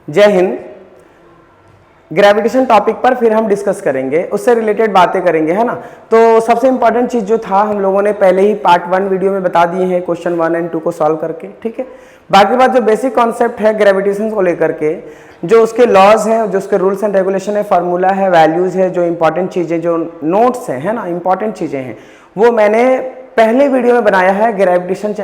जय Hind. Gravitation topic पर फिर हम डिस्कस करेंगे, उससे रिलेटेड बातें करेंगे, है ना। तो सबसे इंपॉर्टेंट चीज़ जो था हम लोगों ने पहले ही पार्ट 1 वीडियो में बता दिए हैं, क्वेश्चन 1 और 2 को सॉल्व करके, ठीक है। बाकी बात जो बेसिक कॉन्सेप्ट है ग्रेविटेशन को लेकर के, जो उसके लॉज हैं, जो उसके रूल्स एंड रेगुलेशन है, फार्मूला है, वैल्यूज़ है, जो इंपॉर्टेंट चीज़ें, जो नोट्स हैं, है ना, इंपॉर्टेंट चीज़ें हैं, वो मैंने पहले वीडियो में बनाया है ग्रेविटेशन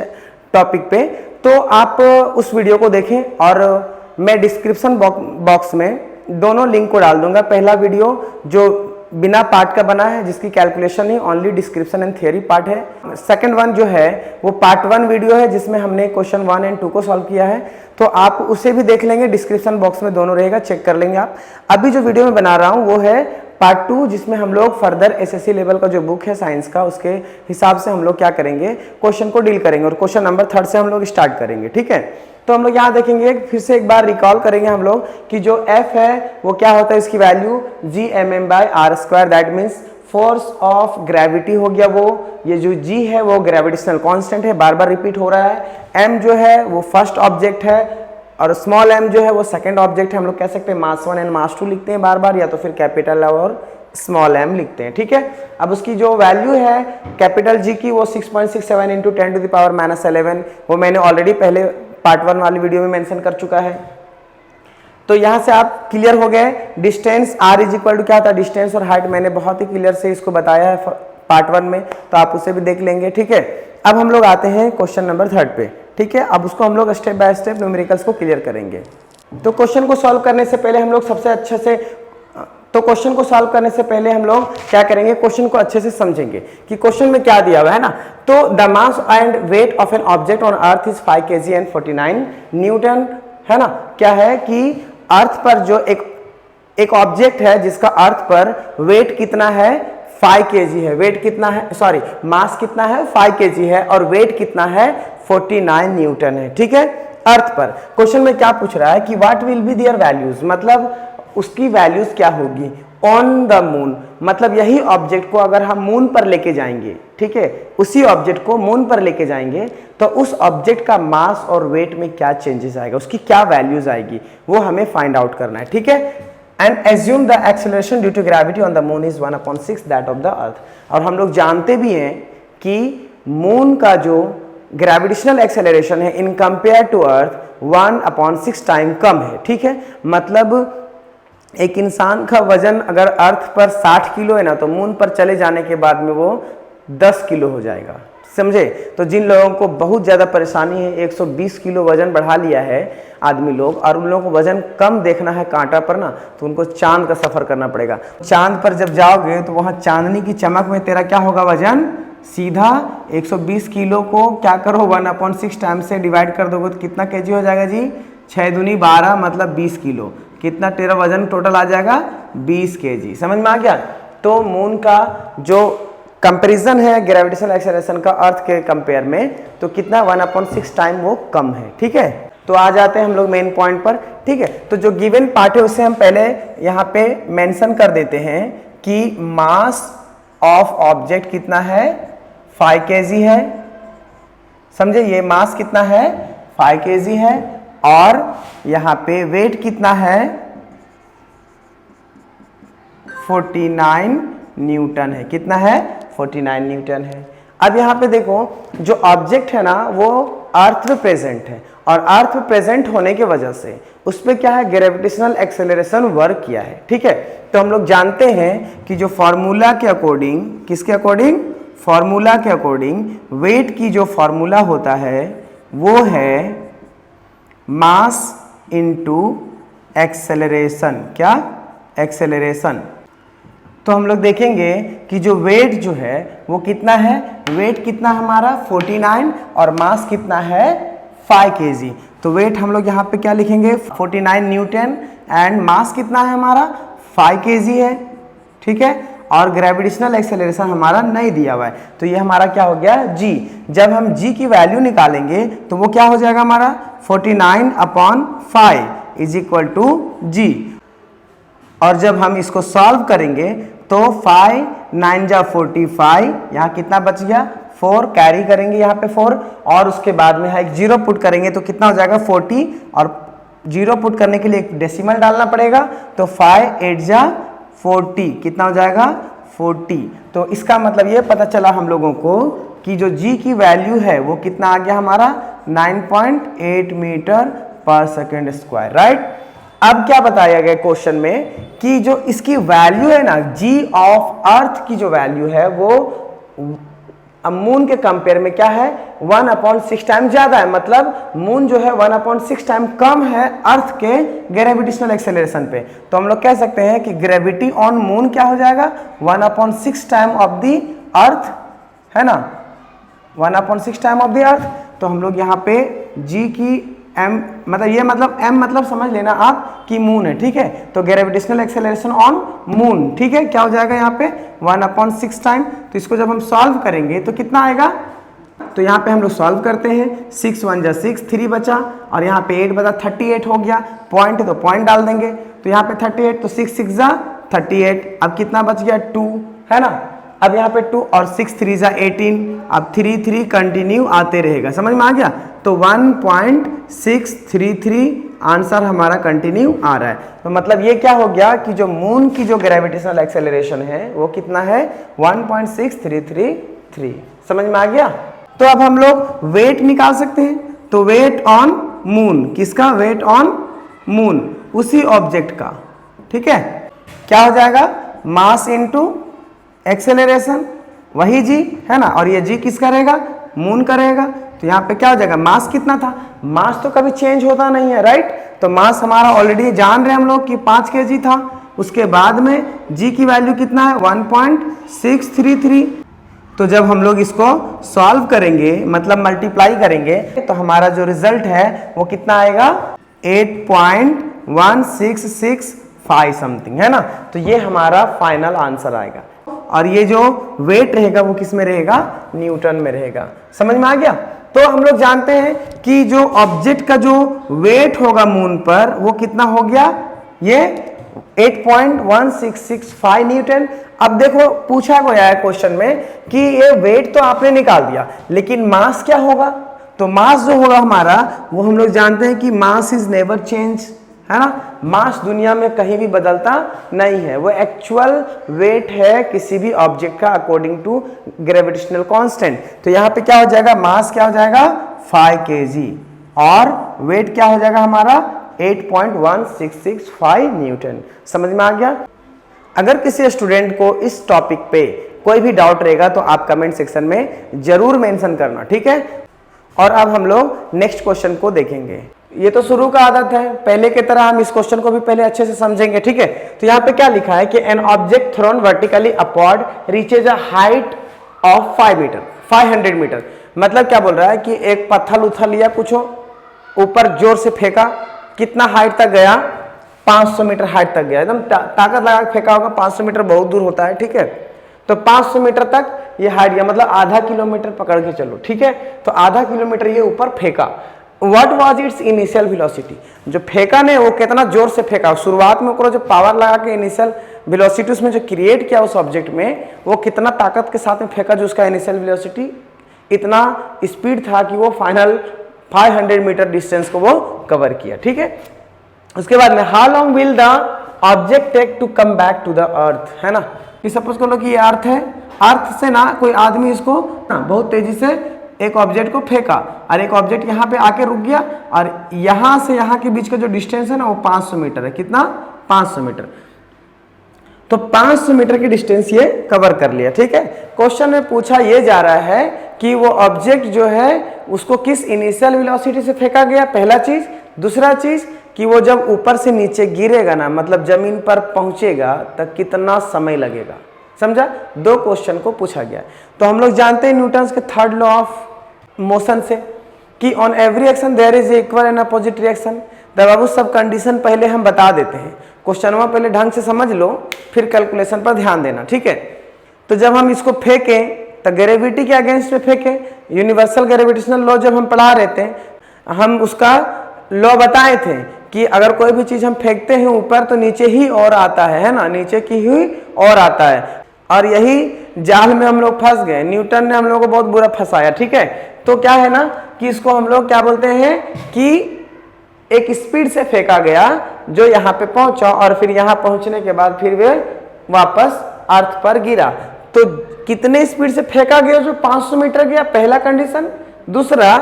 टॉपिक पे। तो आप उस वीडियो को देखें और मैं डिस्क्रिप्शन बॉक्स में दोनों लिंक को डाल दूंगा। पहला वीडियो जो बिना पार्ट का बना है, जिसकी कैलकुलेशन नहीं, only description and theory part है। सेकंड वन जो है वो पार्ट 1 वीडियो है, जिसमें हमने क्वेश्चन 1 और 2 को सॉल्व किया है। तो आप उसे भी देख लेंगे, डिस्क्रिप्शन बॉक्स में दोनों रहेगा, चेक कर लेंगे आप। अभी जो वीडियो में बना रहा हूँ वो है पार्ट 2, जिसमें हम लोग फर्दर एसएससी लेवल का जो बुक है साइंस का, उसके हिसाब से हम लोग क्या करेंगे, क्वेश्चन को डील करेंगे और क्वेश्चन नंबर 3 से हम लोग स्टार्ट करेंगे, ठीक है। तो हम लोग यहाँ देखेंगे, फिर से एक बार रिकॉल करेंगे हम लोग कि जो F है वो क्या होता है, इसकी value Gmm/r², that means force of gravity हो गया वो। ये जो G है वो ग्रेविटेशनल कांस्टेंट है, बार बार रिपीट हो रहा है। M जो है वो फर्स्ट ऑब्जेक्ट है और स्मॉल m जो है वो सेकंड ऑब्जेक्ट है। हम लोग कह सकते हैं मास 1 एंड मास 2 लिखते हैं बार बार, या तो फिर कैपिटल और स्मॉल m लिखते हैं, ठीक है। अब उसकी जो वैल्यू है कैपिटल G की वो 6.67 × 10⁻11, वो मैंने ऑलरेडी पहले पार्ट 1 वाली वीडियो में मेंशन कर चुका है। तो यहां से आप क्लियर हो गए। Distance r is equal to क्या था, डिस्टेंस और हाइट मैंने बहुत ही क्लियर से इसको बताया है पार्ट 1 में, तो आप उसे भी देख लेंगे, ठीक है। अब हम लोग आते हैं क्वेश्चन नंबर 3 पे, ठीक है। अब उसको हम लोग स्टेप बाय स्टेप न्यूमेरिकल्स को क्लियर करेंगे। तो क्वेश्चन को सॉल्व करने से पहले हम लोग सबसे अच्छे से क्वेश्चन को सॉल्व करने से पहले हम लोग क्या करेंगे, क्वेश्चन को अच्छे से समझेंगे कि क्वेश्चन में क्या दिया हुआ है ना। तो the mass and weight of an object on earth is 5 kg and 49 Newton, है ना। क्या है कि अर्थ पर जो एक ऑब्जेक्ट है जिसका अर्थ पर वेट कितना है, 5 kg है। वेट कितना है, सॉरी, मास कितना है, 5 kg है, और वेट कितना है, 49 न्यूटन है, ठीक है। अर्थ पर क्वेश्चन में क्या पूछ रहा है कि what will be there values, मतलब उसकी वैल्यूज क्या होगी ऑन द मून। मतलब यही ऑब्जेक्ट को अगर हम मून पर लेके जाएंगे, ठीक है, उसी ऑब्जेक्ट को मून पर लेके जाएंगे, तो उस ऑब्जेक्ट का मास और वेट में क्या चेंजेस आएगा, उसकी क्या वैल्यूज आएगी, वो हमें फाइंड आउट करना है, ठीक है। And assume the acceleration due to gravity on the moon is 1/6 that of the earth. और हम लोग जानते भी हैं कि मून का जो ग्रेविटेशनल एक्सेलरेशन है in compare to earth 1/6 time कम है, ठीक है। मतलब एक इंसान का वजन अगर अर्थ पर 60 किलो है ना, तो मून पर चले जाने के बाद में वो 10 किलो हो जाएगा, समझे। तो जिन लोगों को बहुत ज़्यादा परेशानी है, 120 किलो वजन बढ़ा लिया है आदमी लोग, और उन लोगों को वजन कम देखना है कांटा पर ना, तो उनको चांद का सफ़र करना पड़ेगा। चांद पर जब जाओगे तो वहाँ चांदनी की चमक में तेरा क्या होगा, वजन सीधा 120 किलो को क्या करो 1/6 टाइम से डिवाइड कर दोगे तो कितना केजी हो जाएगा जी, 6 दूनी 12, मतलब 20 किलो। कितना तेरा वजन टोटल आ जाएगा, 20 kg। समझ में आ गया। तो मून का जो कंपैरिजन है ग्रेविटेशनल एक्सेलरेशन का अर्थ के कंपेयर में, तो कितना 1/6 टाइम वो कम है, ठीक है। तो आ जाते हैं हम लोग मेन पॉइंट पर, ठीक है। तो जो गिवन पार्ट है उसे हम पहले यहाँ पे मेंशन कर देते हैं कि मास ऑफ ऑब्जेक्ट कितना है, 5 kg है, समझे। ये मास कितना है, 5 kg है, और यहां पे वेट कितना है, 49 न्यूटन है। कितना है, 49 न्यूटन है। अब यहां पे देखो, जो ऑब्जेक्ट है ना वो अर्थ पे प्रेजेंट है, और अर्थ पे प्रेजेंट होने की वजह से उस पे क्या है, ग्रेविटेशनल एक्सेलरेशन वर्क किया है, ठीक है। तो हम लोग जानते हैं कि जो फॉर्मूला के अकॉर्डिंग, किसके अकॉर्डिंग, फॉर्मूला के अकॉर्डिंग वेट की जो फॉर्मूला होता है वो है मास इंटू एक्सेलरेशन। क्या, एक्सेलरेशन। तो हम लोग देखेंगे कि जो वेट जो है वो कितना है, वेट कितना हमारा 49, और मास कितना है 5 kg। तो वेट हम लोग यहाँ पे क्या लिखेंगे, 49 न्यूटन, एंड मास कितना है हमारा 5 kg है, ठीक है। और ग्रेविटेशनल एक्सेलरेशन हमारा नहीं दिया हुआ है, तो ये हमारा क्या हो गया, g। जब हम g की वैल्यू निकालेंगे तो वो क्या हो जाएगा हमारा 49/5 इज इक्वल टू g। और जब हम इसको सॉल्व करेंगे तो 5 9 जा 45, यहाँ कितना बच गया, 4 कैरी करेंगे यहाँ पे 4, और उसके बाद में एक 0 पुट करेंगे तो कितना हो जाएगा 40, और जीरो पुट करने के लिए एक डेसिमल डालना पड़ेगा, तो 5 8 जा 40, कितना हो जाएगा 40। तो इसका मतलब ये पता चला हम लोगों को कि जो g की वैल्यू है वो कितना आ गया हमारा 9.8 metre per second square, right. अब क्या बताया गया क्वेश्चन में कि जो इसकी वैल्यू है ना, g ऑफ अर्थ की जो वैल्यू है वो मून के कंपेयर में क्या है 1/6 टाइम ज्यादा है, मतलब मून जो है 1/6 टाइम कम है अर्थ के ग्रेविटेशनल एक्सेलरेशन पे। तो हम लोग कह सकते हैं कि ग्रेविटी ऑन मून क्या हो जाएगा 1/6 टाइम ऑफ द अर्थ, है ना, 1/6 टाइम ऑफ द अर्थ। तो हम लोग यहाँ पे g की m मतलब ये मतलब m मतलब समझ लेना आप कि मून है, ठीक है। तो ग्रेविटेशनल एक्सेलरेशन ऑन मून, ठीक है, क्या हो जाएगा यहाँ पे 1/6 टाइम। तो इसको जब हम सॉल्व करेंगे तो कितना आएगा, तो यहाँ पे हम लोग सॉल्व करते हैं, 6 1 जा 6, 3 बचा, और यहाँ पे 8 बचा, 38 हो गया, पॉइंट है तो पॉइंट डाल देंगे, तो यहाँ पे 38, तो 6 6 जा 38, अब कितना बच गया 2, है ना। अब यहाँ पे 2 और 6 3 जा 18, अब 3 3 कंटिन्यू आते रहेगा, समझ में आ गया। तो 1.633 आंसर हमारा कंटिन्यू आ रहा है। तो मतलब ये क्या हो गया कि जो मून की जो ग्रेविटेशनल एक्सेलरेशन है वो कितना है 1.6333, समझ में आ गया। तो अब हम लोग वेट निकाल सकते हैं, तो वेट ऑन मून, किसका वेट ऑन मून, उसी ऑब्जेक्ट का, ठीक है, क्या हो जाएगा मास इनटू एक्सेलरेशन, वही जी है ना, और ये जी किसका रहेगा मून का रहेगा। तो यहाँ पे क्या हो जाएगा, मास कितना था, मास तो कभी चेंज होता नहीं है, राइट। तो मास हमारा ऑलरेडी जान रहे हम लोग कि 5 kg था, उसके बाद में जी की वैल्यू कितना है 1.633। तो जब हम लोग इसको सॉल्व करेंगे मतलब मल्टीप्लाई करेंगे तो हमारा जो रिजल्ट है वो कितना आएगा 8.1665 समथिंग, है ना। तो ये हमारा फाइनल आंसर आएगा, और ये जो वेट रहेगा वो किस में रहेगा, न्यूटन में रहेगा, समझ में आ गया। तो हम लोग जानते हैं कि जो ऑब्जेक्ट का जो वेट होगा मून पर वो कितना हो गया, ये 8.1665 न्यूटन। अब देखो पूछा गया है क्वेश्चन में कि ये वेट तो आपने निकाल दिया, लेकिन मास क्या होगा, तो मास जो होगा हमारा वो हम लोग जानते हैं कि मास इज नेवर चेंज, है ना। मास दुनिया में कहीं भी बदलता नहीं है, वो एक्चुअल वेट है किसी भी ऑब्जेक्ट का अकॉर्डिंग टू ग्रेविटेशनल कांस्टेंट। तो यहाँ पे क्या हो जाएगा, मास क्या हो जाएगा 5 kg, और वेट क्या हो जाएगा हमारा 8.1665 न्यूटन, समझ में आ गया। अगर किसी स्टूडेंट को इस टॉपिक पे कोई भी डाउट रहेगा तो आप कमेंट सेक्शन में जरूर मेंशन करना, ठीक है। और अब हम लोग नेक्स्ट क्वेश्चन को देखेंगे। ये तो शुरू का आदत है, पहले की तरह हम इस क्वेश्चन को भी पहले अच्छे से समझेंगे, ठीक है। तो यहाँ पे क्या लिखा है कि an object thrown vertically upward reaches a height of 500 metre. मतलब क्या बोल रहा है कि एक पत्थर उथल लिया कुछ ऊपर जोर से फेंका, कितना हाइट तक गया 500 मीटर हाइट तक गया, एकदम ताकत लगा फेंका होगा, 500 मीटर बहुत दूर होता है, ठीक है। तो 500 मीटर तक ये हाइट गया, मतलब आधा किलोमीटर पकड़ के चलो, ठीक है। तो आधा किलोमीटर ये ऊपर फेंका। What was its initial velocity? जो फेंका ने वो कितना जोर से फेंका, शुरुआत में जो पावर लगा के इनिशियल वेलोसिटी उसमें जो क्रिएट किया उस ऑब्जेक्ट में, वो कितना ताकत के साथ में फेंका जो उसका इनिशियल वेलोसिटी इतना स्पीड था कि वो फाइनल 500 मीटर डिस्टेंस को वो कवर किया, ठीक है। उसके बाद में how long will the object take to come back to the earth, है ना। कि सपोज करो कि ये अर्थ है, अर्थ से ना कोई आदमी इसको ना बहुत तेजी से एक ऑब्जेक्ट को फेंका, और एक ऑब्जेक्ट यहाँ पे आके रुक गया, और यहाँ से यहाँ के बीच का जो डिस्टेंस है ना वो 500 मीटर है, कितना 500 मीटर। तो 500 मीटर की डिस्टेंस ये कवर कर लिया, ठीक है। क्वेश्चन में पूछा ये जा रहा है कि वो ऑब्जेक्ट जो है उसको किस इनिशियल वेलोसिटी से फेंका गया, पहला चीज। दूसरा चीज कि वो जब ऊपर से नीचे गिरेगा ना, मतलब जमीन पर पहुंचेगा तब कितना समय लगेगा, समझा। दो क्वेश्चन को पूछा गया। तो हम लोग जानते हैं न्यूटन्स के थर्ड लॉ ऑफ मोशन से कि on every action there is equal and opposite reaction. तो बाबू सब कंडीशन पहले हम बता देते हैं, क्वेश्चन में पहले ढंग से समझ लो, फिर कैलकुलेशन पर ध्यान देना, ठीक है। तो जब हम इसको फेंकें तो ग्रेविटी के अगेंस्ट में फेंकें, यूनिवर्सल ग्रेविटेशनल लॉ जब हम पढ़ा रहे थे, हम उसका लॉ बताए थे कि अगर कोई भी चीज हम फेंकते हैं ऊपर तो नीचे ही और आता है ना, नीचे की ही और आता है। और यही जाल में हम लोग फंस गए, न्यूटन ने हम लोग को बहुत बुरा फंसाया, ठीक है। तो क्या है ना कि इसको हम लोग क्या बोलते हैं कि एक स्पीड से फेंका गया जो यहाँ पे पहुंचा और फिर यहाँ पहुंचने के बाद फिर वे वापस अर्थ पर गिरा। तो कितने स्पीड से फेंका गया? जो 500 मीटर गया, पहला कंडीशन। दूसरा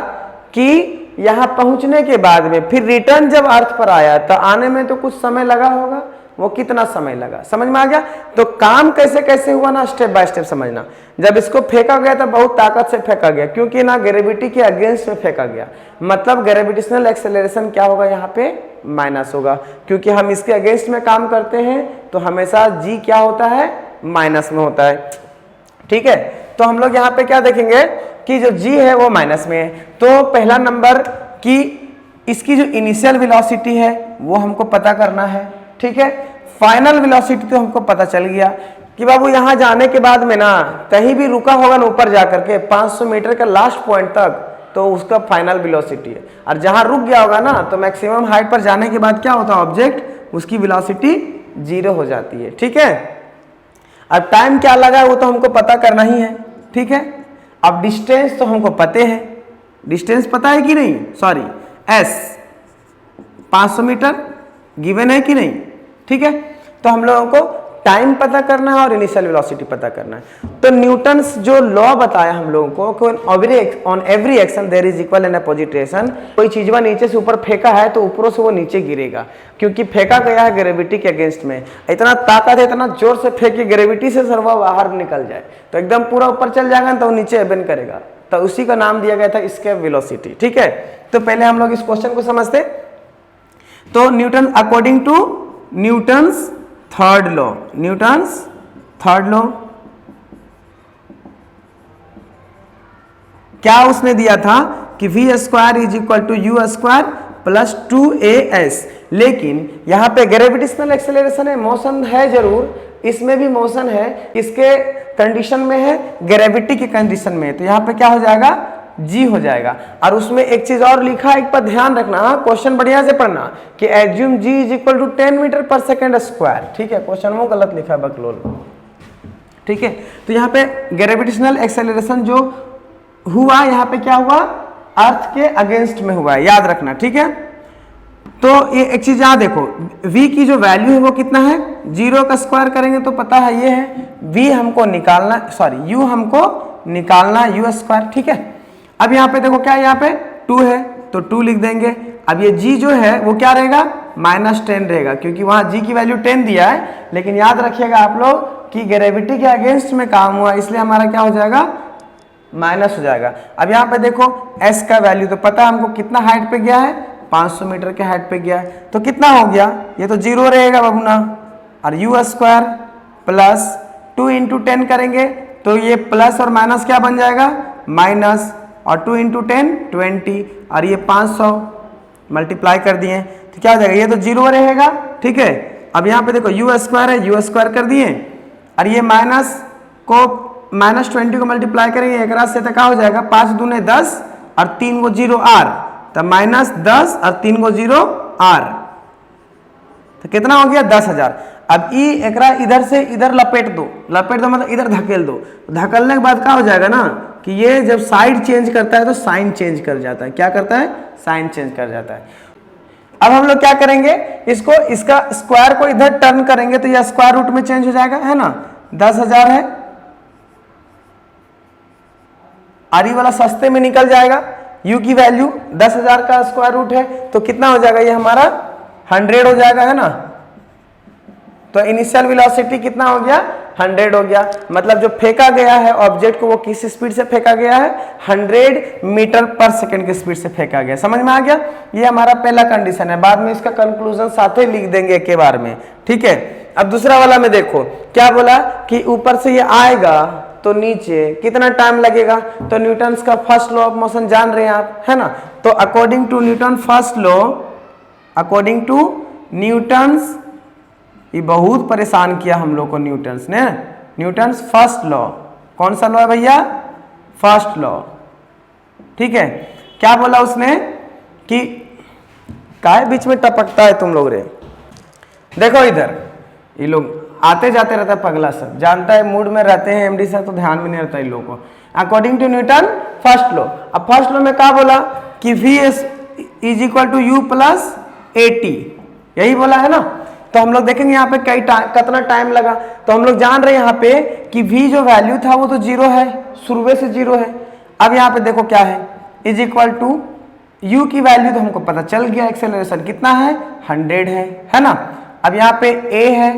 कि यहाँ पहुंचने के बाद में फिर रिटर्न जब अर्थ पर आया तो आने में तो कुछ समय लगा होगा, वो कितना समय लगा, समझ में आ गया? तो काम कैसे कैसे हुआ ना, स्टेप बाय स्टेप समझना। जब इसको फेंका गया तो बहुत ताकत से फेंका गया, क्योंकि ना ग्रेविटी के अगेंस्ट में फेंका गया, मतलब ग्रेविटेशनल एक्सेलरेशन क्या होगा यहाँ पे? माइनस होगा, क्योंकि हम इसके अगेंस्ट में काम करते हैं तो हमेशा जी क्या होता है? माइनस में होता है। ठीक है, तो हम लोग यहाँ पे क्या देखेंगे कि जो जी है वो माइनस में है। तो पहला नंबर कि इसकी जो इनिशियल वेलोसिटी है वो हमको पता करना है। ठीक है, फाइनल वेलोसिटी तो हमको पता चल गया कि बाबू यहाँ जाने के बाद में ना कहीं भी रुका होगा ना ऊपर जाकर के 500 मीटर का लास्ट पॉइंट तक, तो उसका फाइनल वेलोसिटी है। और जहाँ रुक गया होगा ना तो मैक्सिमम हाइट पर जाने के बाद क्या होता है? ऑब्जेक्ट, उसकी वेलोसिटी 0 हो जाती है। ठीक है, अब टाइम क्या लगा वो तो हमको पता करना ही है। ठीक है, अब डिस्टेंस तो हमको पते हैं, डिस्टेंस पता है कि नहीं? सॉरी, एस 500 मीटर गिवन है कि नहीं? ठीक है, तो हम लोगों को टाइम पता करना है और इनिशियल वेलोसिटी पता करना है। तो न्यूटन्स जो लॉ बताया हम लोगों को, on every action there is equal and opposite reaction. कोई चीज नीचे से ऊपर फेंका है तो ऊपरों से वो नीचे गिरेगा, क्योंकि फेंका गया है ग्रेविटी के अगेंस्ट में। इतना ताकत है, इतना जोर से फेंके ग्रेविटी से सर्वा बाहर निकल जाए तो एकदम पूरा ऊपर चल जाएगा तो नीचे एबेंड करेगा, तो उसी का नाम दिया गया था एस्केप वेलोसिटी। ठीक है, तो पहले हम लोग इस क्वेश्चन को समझते। तो Newton according to Newton's third law, Newton's third law क्या उसने दिया था कि v square is equal to u square plus 2as। लेकिन यहाँ पे ग्रेविटेशनल एक्सेलरेशन है, मोशन है जरूर, इसमें भी मोशन है, किसके कंडीशन में है? ग्रेविटी के कंडीशन में। तो यहाँ पे क्या हो जाएगा? जी हो जाएगा। और उसमें एक चीज और लिखा है, एक पर ध्यान रखना, क्वेश्चन बढ़िया से पढ़ना कि assume g is equal to 10 metre per second square. ठीक है, क्वेश्चन वो गलत लिखा है बकलोल। ठीक है, तो यहाँ पे ग्रेविटेशनल एक्सेलरेशन जो हुआ, यहाँ पे क्या हुआ? अर्थ के अगेंस्ट में हुआ है, याद रखना। ठीक है, तो ये एक चीज यहाँ देखो, v की जो वैल्यू है वो कितना है? 0 का स्क्वायर करेंगे तो पता है ये है, v हमको निकालना, सॉरी u हमको निकालना u स्क्वायर। ठीक है, अब यहाँ पे देखो क्या है? यहाँ पे 2 है तो 2 लिख देंगे। अब ये g जो है वो क्या रहेगा? -10 रहेगा, क्योंकि वहां g की वैल्यू 10 दिया है। लेकिन याद रखिएगा आप लोग कि ग्रेविटी के अगेंस्ट में काम हुआ, इसलिए हमारा क्या हो जाएगा? माइनस हो जाएगा। अब यहाँ पे देखो s का वैल्यू तो पता है हमको, कितना हाइट पे गया है? 500 मीटर के हाइट पे गया है, तो कितना हो गया? ये तो 0 रहेगा बाबू ना। और u स्क्वायर प्लस 2 इंटू 10 करेंगे तो ये प्लस और माइनस क्या बन जाएगा? माइनस, और 2 इंटू 10 20, और ये 500 मल्टीप्लाई कर दिए तो क्या हो जाएगा? ये तो 0 रहेगा। ठीक है, अब यहाँ पे देखो u स्क्वायर है, u स्क्वायर कर दिए, और ये माइनस को -20 को मल्टीप्लाई करेंगे एक रात से तो क्या हो जाएगा? 5 दूने 10 और 3 को 0 r, तो -10 और 3 को 0 r, तो कितना हो गया? 10,000। अब ई एकरा इधर से इधर लपेट दो, लपेट दो मतलब इधर धकेल दो। धकेलने के बाद क्या हो जाएगा ना कि ये जब साइड चेंज करता है तो साइन चेंज कर जाता है। क्या करता है? साइन चेंज कर जाता है। अब हम लोग क्या करेंगे? इसको, इसका स्क्वायर को इधर टर्न करेंगे तो यह स्क्वायर रूट में चेंज हो जाएगा, है ना? 10,000 है, आरी वाला सस्ते में निकल जाएगा। u की वैल्यू 10,000 का स्क्वायर रूट है तो कितना हो जाएगा? ये हमारा 100 हो जाएगा, है ना? तो इनिशियल वेलोसिटी कितना हो गया? 100 हो गया। मतलब जो फेंका गया है ऑब्जेक्ट को वो किस स्पीड से फेंका गया है? 100 मीटर पर सेकंड की स्पीड से फेंका गया। समझ में आ गया? ये हमारा पहला कंडीशन है, बाद में इसका कंक्लूजन साथ ही लिख देंगे एक के बार में। ठीक है, अब दूसरा वाला में देखो क्या बोला कि ऊपर से ये आएगा तो नीचे कितना टाइम लगेगा? तो न्यूटन्स का फर्स्ट लॉ ऑफ मोशन जान रहे हैं आप, है ना? तो according to Newton first law, according to Newton's, ये बहुत परेशान किया हम लोग को न्यूटन्स ने। न्यूटन्स फर्स्ट लॉ, कौन सा लॉ है भैया? First law. ठीक है, क्या बोला उसने कि काहे बीच में टपकता है तुम लोग रे? देखो इधर, ये लोग आते जाते रहता है पगला सब, जानता है मूड में रहते हैं एमडी सर तो ध्यान में नहीं रहता इन लोगों को। According to Newton first law, अब फर्स्ट लॉ में क्या बोला कि v is equal to u plus AT, यही बोला है ना। तो हम लोग देखेंगे यहाँ पे कितना टाइम लगा। तो हम लोग जान रहे हैं यहाँ पे कि v जो वैल्यू था वो तो 0 है, शुरू से 0 है। अब यहाँ पे देखो क्या है, इज इक्वल टू u की वैल्यू तो हमको पता चल गया, एक्सेलरेशन कितना है 100 है ना। अब यहाँ पे a है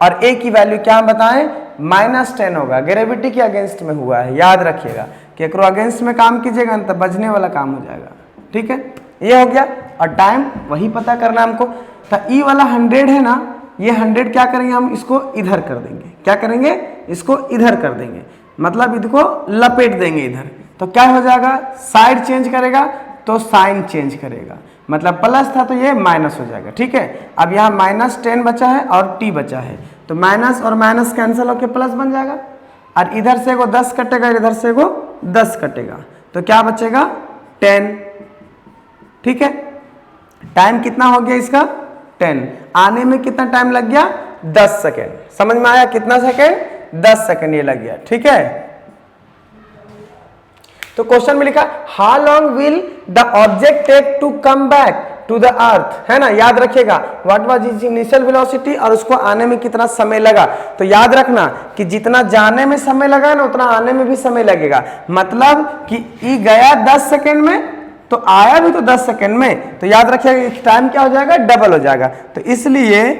और a की वैल्यू क्या हम बताएं -10 होगा, ग्रेविटी के अगेंस्ट में हुआ है, याद रखिएगा कि एकरो अगेंस्ट में काम कीजिएगा तो बचने वाला काम हो जाएगा, ठीक है। ये हो गया और टाइम वही पता करना हमको। तो ई वाला 100 है ना, ये 100 क्या करेंगे हम इसको इधर कर देंगे, क्या करेंगे इसको इधर कर देंगे, मतलब इसको लपेट देंगे इधर। तो क्या हो जाएगा, साइड चेंज करेगा तो साइन चेंज करेगा, मतलब प्लस था तो ये माइनस हो जाएगा, ठीक है। अब यहाँ -10 बचा है और t बचा है, तो माइनस और माइनस कैंसिल होकर प्लस बन जाएगा और इधर से वो 10 कटेगा, इधर से वो 10 कटेगा, तो क्या बचेगा 10, ठीक है। टाइम कितना हो गया इसका 10, आने में कितना टाइम लग गया 10 सेकेंड, समझ में आया कितना सेकेंड 10 सेकेंड ये लग गया, ठीक है। तो क्वेश्चन में लिखा how long will the object take to come back to the earth, है ना, याद रखिएगा what was is initial velocity और उसको आने में कितना समय लगा। तो याद रखना कि जितना जाने में समय लगा ना उतना आने में भी समय लगेगा, मतलब कि ई गया 10 सेकेंड में तो आया भी तो 10 सेकेंड में, तो याद रखिएगा टाइम क्या हो जाएगा डबल हो जाएगा। तो इसलिए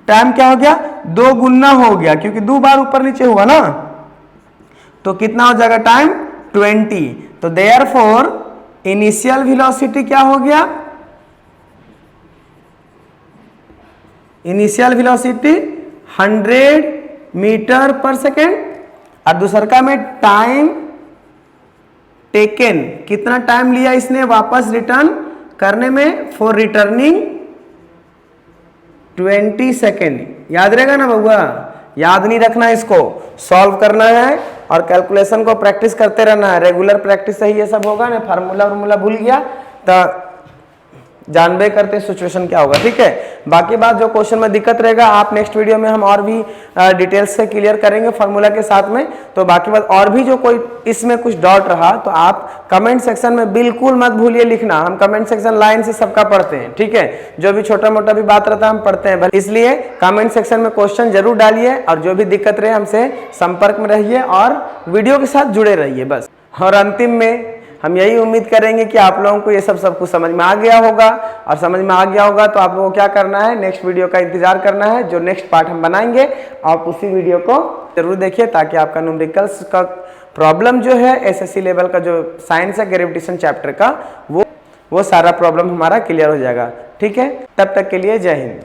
टाइम क्या हो गया 2 गुना हो गया, क्योंकि 2 बार ऊपर नीचे हुआ ना, तो कितना हो जाएगा टाइम 20। तो देयरफॉर इनिशियल वेलोसिटी क्या हो गया, initial velocity 100 metre per second और दूसरा में टाइम टेकन, कितना टाइम लिया इसने वापस रिटर्न करने में, फॉर रिटर्निंग 20 सेकेंड। याद रहेगा ना बउआ, याद नहीं रखना, इसको सॉल्व करना है और कैलकुलेशन को प्रैक्टिस करते रहना है, रेगुलर प्रैक्टिस से ही ये सब होगा ना। फार्मूला भूल गया तो जानबे करते सिचुएशन क्या होगा, ठीक है। बाकी बात जो क्वेश्चन में दिक्कत रहेगा आप नेक्स्ट वीडियो में हम और भी डिटेल्स से क्लियर करेंगे फार्मूला के साथ में। तो बाकी बात और भी जो कोई इसमें कुछ डाउट रहा तो आप कमेंट सेक्शन में बिल्कुल मत भूलिए लिखना, हम कमेंट सेक्शन लाइन से सबका पढ़ते हैं, ठीक है। जो भी छोटा मोटा भी बात रहता है हम पढ़ते हैं, इसलिए कमेंट सेक्शन में क्वेश्चन जरूर डालिए और जो भी दिक्कत रहे हमसे संपर्क में रहिए और वीडियो के साथ जुड़े रहिए बस। और अंतिम में हम यही उम्मीद करेंगे कि आप लोगों को ये सब कुछ समझ में आ गया होगा, और समझ में आ गया होगा तो आप लोगों को क्या करना है, नेक्स्ट वीडियो का इंतजार करना है। जो नेक्स्ट पार्ट हम बनाएंगे आप उसी वीडियो को जरूर देखिए, ताकि आपका न्यूमेरिकल्स का प्रॉब्लम जो है SSC लेवल का जो साइंस है ग्रेविटेशन चैप्टर का वो सारा प्रॉब्लम हमारा क्लियर हो जाएगा, ठीक है। तब तक के लिए जय हिंद।